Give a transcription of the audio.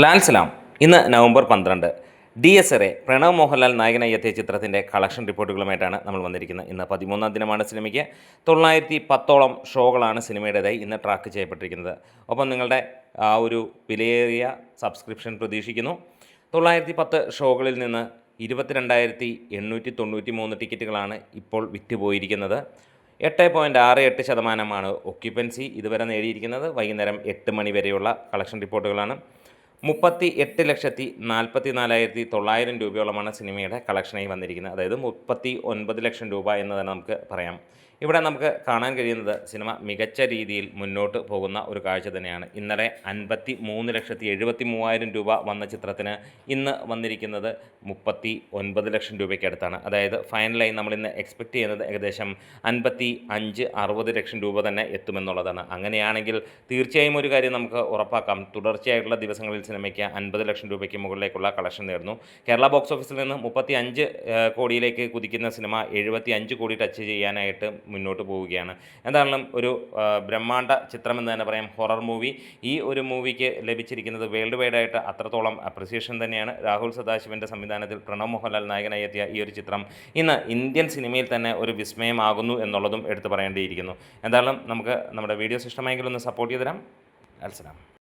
ലാൽ സലാം ഇന്ന് November 12 DSRA Pranav Mohanlal നായകനായി എത്തിയ ചിത്രത്തിൻ്റെ കളക്ഷൻ റിപ്പോർട്ടുകളുമായിട്ടാണ് നമ്മൾ വന്നിരിക്കുന്നത്. ഇന്ന് 13ാം ദിനമാണ് സിനിമയ്ക്ക്. 910ഓളം ഷോകളാണ് സിനിമയുടേതായി ഇന്ന് ട്രാക്ക് ചെയ്യപ്പെട്ടിരിക്കുന്നത്. ഒപ്പം നിങ്ങളുടെ ആ ഒരു വിലയേറിയ സബ്സ്ക്രിപ്ഷൻ പ്രതീക്ഷിക്കുന്നു. 910 ഷോകളിൽ നിന്ന് 22,893 ടിക്കറ്റുകളാണ് ഇപ്പോൾ വിറ്റുപോയിരിക്കുന്നത്. 8.68% ഒക്യുപ്പൻസി ഇതുവരെ നേടിയിരിക്കുന്നത്. വൈകുന്നേരം 8 മണി വരെയുള്ള കളക്ഷൻ റിപ്പോർട്ടുകളാണ്. 38,44,900 രൂപയോളമാണ് സിനിമയുടെ കളക്ഷനായി വന്നിരിക്കുന്നത്. അതായത് 39 ലക്ഷം രൂപ എന്ന് തന്നെ നമുക്ക് പറയാം. ഇവിടെ നമുക്ക് കാണാൻ കഴിയുന്നത് സിനിമ മികച്ച രീതിയിൽ മുന്നോട്ട് പോകുന്ന ഒരു കാഴ്ച തന്നെയാണ്. ഇന്നലെ 53,73,000 രൂപ വന്ന ചിത്രത്തിന് ഇന്ന് വന്നിരിക്കുന്നത് 39 ലക്ഷം രൂപയ്ക്ക് അടുത്താണ്. അതായത് ഫൈനലായി നമ്മളിന്ന് എക്സ്പെക്റ്റ് ചെയ്യുന്നത് ഏകദേശം 55-60 ലക്ഷം രൂപ തന്നെ എത്തുമെന്നുള്ളതാണ്. അങ്ങനെയാണെങ്കിൽ തീർച്ചയായും ഒരു കാര്യം നമുക്ക് ഉറപ്പാക്കാം, തുടർച്ചയായിട്ടുള്ള ദിവസങ്ങളിൽ സിനിമയ്ക്ക് 50 ലക്ഷം രൂപയ്ക്ക് മുകളിലേക്കുള്ള കളക്ഷൻ നേടുന്നു. കേരള ബോക്സ് ഓഫീസിൽ നിന്ന് 35 കോടിയിലേക്ക് കുതിക്കുന്ന സിനിമ 75 കോടി ടച്ച് ചെയ്യാനായിട്ട് മുന്നോട്ട് പോവുകയാണ്. എന്തായാലും ഒരു ബ്രഹ്മാണ്ഡ ചിത്രമെന്ന് തന്നെ പറയാം, ഹൊറർ മൂവി. ഈ ഒരു മൂവിക്ക് ലഭിച്ചിരിക്കുന്നത് വേൾഡ് വൈഡായിട്ട് അത്രത്തോളം അപ്രിസിയേഷൻ തന്നെയാണ്. രാഹുൽ സദാശിവൻ്റെ സംവിധാനത്തിൽ പ്രണവ് മോഹൻലാൽ നായകനായി എത്തിയ ഈ ഒരു ചിത്രം ഇന്ന് ഇന്ത്യൻ സിനിമയിൽ തന്നെ ഒരു വിസ്മയമാകുന്നു എന്നുള്ളതും എടുത്തു പറയേണ്ടിയിരിക്കുന്നു. എന്തായാലും നമുക്ക് നമ്മുടെ വീഡിയോസ് ഇഷ്ടമായെങ്കിൽ ഒന്ന് സപ്പോർട്ട് ചെയ്ത് തരാം. അൽസലാം.